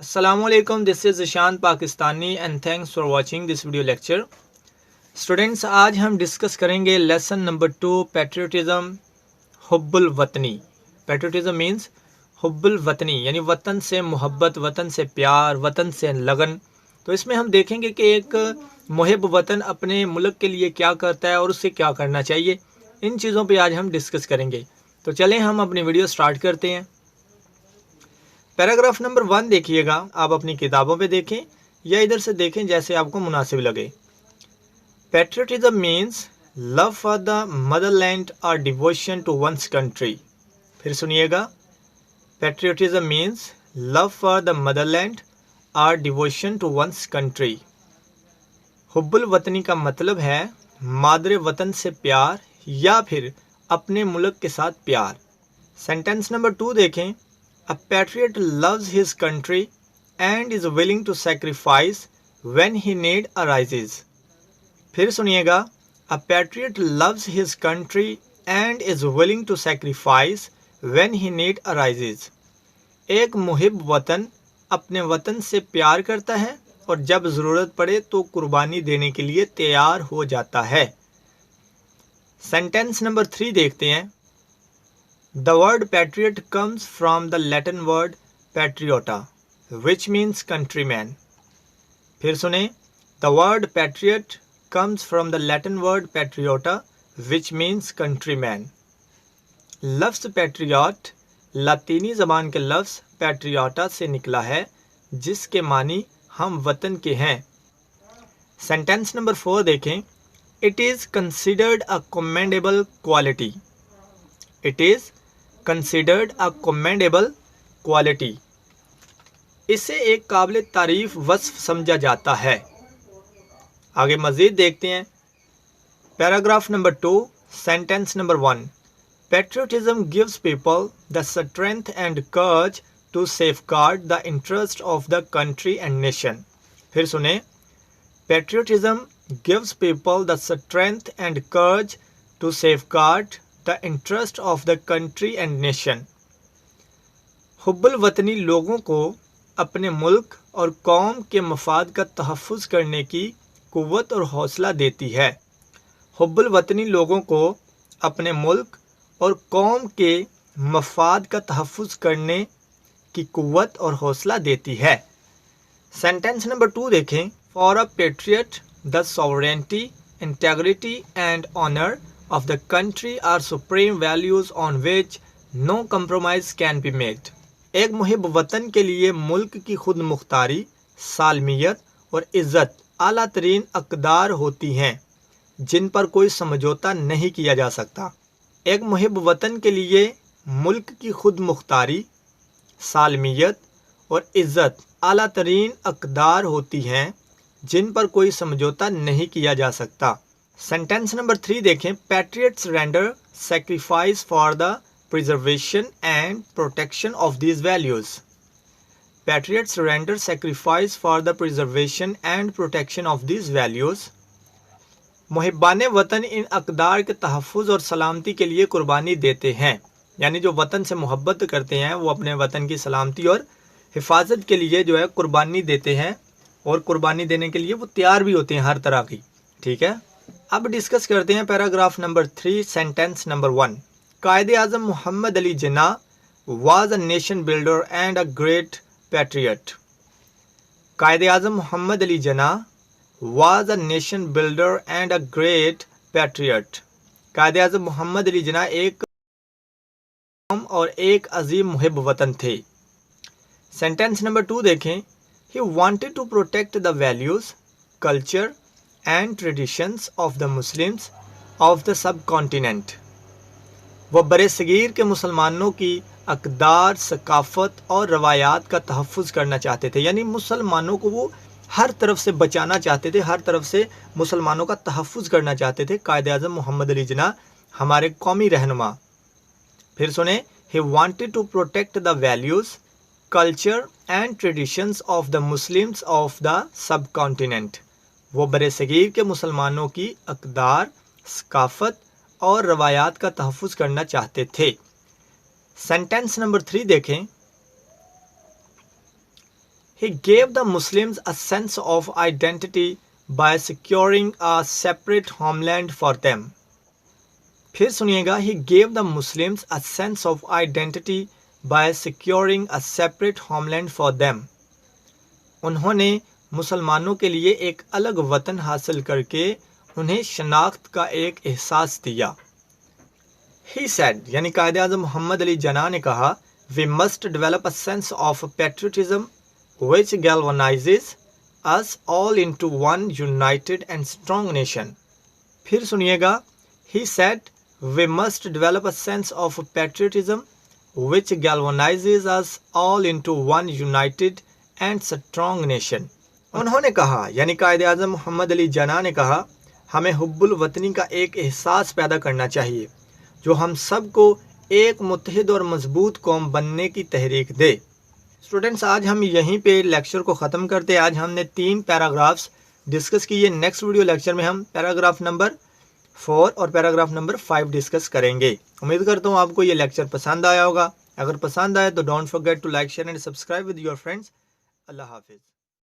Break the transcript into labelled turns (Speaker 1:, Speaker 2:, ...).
Speaker 1: Assalamu alaikum, this is Zishan Pakistani and thanks for watching this video lecture. Students, आज हम discuss करेंगे lesson number 2 patriotism हुब्बुल वतनी। Patriotism means हुब्बुल वतनी यानी वतन से मोहब्बत, वतन से प्यार, वतन से लगन। तो इसमें हम देखेंगे कि एक मुहिब वतन अपने मुल्क के लिए क्या करता है और उसे क्या करना चाहिए। इन चीज़ों पे आज हम डिस्कस करेंगे। तो चलें हम अपनी वीडियो स्टार्ट करते हैं। पैराग्राफ नंबर 1 देखिएगा, आप अपनी किताबों पे देखें या इधर से देखें जैसे आपको मुनासिब लगे। Patriotism means love for the Motherland और डिवोशन टू वंस कंट्री। फिर सुनिएगा, patriotism means love for the Motherland और डिवोशन टू वंस कंट्री। हुब्बुल वतनी का मतलब है मादरे वतन से प्यार या फिर अपने मुल्क के साथ प्यार। सेंटेंस नंबर 2 देखें। A patriot loves his country and is willing to sacrifice when he need arises. फिर सुनिएगा, A patriot loves his country and is willing to sacrifice when he need arises. एक मुहिब वतन अपने वतन से प्यार करता है और जब ज़रूरत पड़े तो कुर्बानी देने के लिए तैयार हो जाता है। सेंटेंस नंबर 3 देखते हैं। The word patriot comes from the Latin word patriota, which means countryman. फिर सुने, The word patriot comes from the Latin word patriota, which means countryman. लफ्ज़ patriot लातीनी ज़बान के लफ्ज़ patriota से निकला है, जिसके मानी हम वतन के हैं। सेंटेंस नंबर 4 देखें। It is considered a commendable quality. It is considered a commendable quality. इसे एक काबिल तारीफ वस्फ समझा जाता है। आगे मज़ीद देखते हैं। Paragraph number 2 sentence number 1। Patriotism gives people the strength and courage to safeguard the interest of the country and nation. फिर सुने, Patriotism gives people the strength and courage to safeguard the interest of the country and nation. हुब्बुल वतनी लोगों को अपने मुल्क और कौम के मफाद का तहफ़्फ़ुज़ करने की कुव्वत और हौसला देती है। हुब्बुल वतनी लोगों को अपने मुल्क और कौम के मफाद का तहफ़्फ़ुज़ करने की कुव्वत और हौसला देती है। सेंटेंस नंबर 2 देखें। For a patriot the sovereignty, integrity and honour of the country are supreme values on which no compromise can be made. एक मुहिब वतन के लिए मुल्क की खुद मुख्तारी, सालमियत और इज़्ज़त आला तरीन अक़दार होती हैं, जिन पर कोई समझौता नहीं किया जा सकता। एक मुहिब वतन के लिए मुल्क की खुद मुख्तारी, सालमियत और इज़्ज़त आला तरीन अक़दार होती हैं, जिन पर कोई समझौता नहीं किया जा सकता। सेंटेंस नंबर 3 देखें। Patriots render sacrifice for the preservation and protection of these values. Patriots render sacrifice for the preservation and protection of these values. मुहिब्बान वतन इन अक़दार के तहफ़्फ़ुज़ और सलामती के लिए कुर्बानी देते हैं। यानी जो वतन से मोहब्बत करते हैं वो अपने वतन की सलामती और हिफाजत के लिए जो है कुर्बानी देते हैं, और कुर्बानी देने के लिए वो तैयार भी होते हैं हर तरह की। ठीक है, अब डिस्कस करते हैं paragraph number 3 sentence number 1। Quaid Azam Mohammad Ali Jinnah was a nation builder and a great patriot. Quaid Azam Mohammad Ali Jinnah was a nation builder and a great patriot. Quaid Azam Mohammad Ali जिन्ना एक कौम और एक अजीम मुहिब वतन थे। सेंटेंस नंबर 2 देखें। He wanted to protect the values, culture and traditions of the Muslims of the subcontinent. वह बरे सगीर के मुसलमानों की अक़दार, सकाफ़त और रवायात का तहफ़्फ़ुज़ करना चाहते थे। यानी मुसलमानों को वो हर तरफ से बचाना चाहते थे, हर तरफ से मुसलमानों का तहफ़्फ़ुज़ करना चाहते थे। कायदे आज़म मोहम्मद अली जिन्ना हमारे कौमी रहनुमा। फिर सुने, he wanted to protect the values, culture and traditions of the Muslims of the subcontinent. वो बरसगीर के मुसलमानों की अक़दार, सकाफ़त और रवायात का तहफ़्फ़ुज़ करना चाहते थे। सेंटेंस नंबर 3 देखें। He gave the Muslims a sense of identity by securing a separate homeland for them. फिर सुनिएगा, He gave the Muslims a sense of identity by securing a separate homeland for them. उन्होंने मुसलमानों के लिए एक अलग वतन हासिल करके उन्हें शनाख्त का एक एहसास दिया. He said, यानी कायदे आज़म मोहम्मद अली जना ने कहा, We must develop a sense of patriotism which galvanizes us all into one united and strong nation. फिर सुनिएगा, He said, We must develop a sense of patriotism which galvanizes us all into one united and strong nation. उन्होंने कहा, यानी कायदे आज़म मोहम्मद अली जना ने कहा, हमें हुब्बुल वतनी का एक एहसास पैदा करना चाहिए जो हम सबको एक मुत्तहिद और मजबूत कौम बनने की तहरीक दे. स्टूडेंट्स, आज हम यहीं पे लेक्चर को ख़त्म करते हैं. आज हमने 3 पैराग्राफ्स डिस्कस किए. नेक्स्ट वीडियो लेक्चर में हम पैराग्राफ नंबर 4 और पैराग्राफ नंबर 5 डिस्कस करेंगे. उम्मीद करता हूँ आपको ये लेक्चर पसंद आया होगा. अगर पसंद आए तो don't forget to like share and subscribe with your friends. अल्लाह हाफिज़.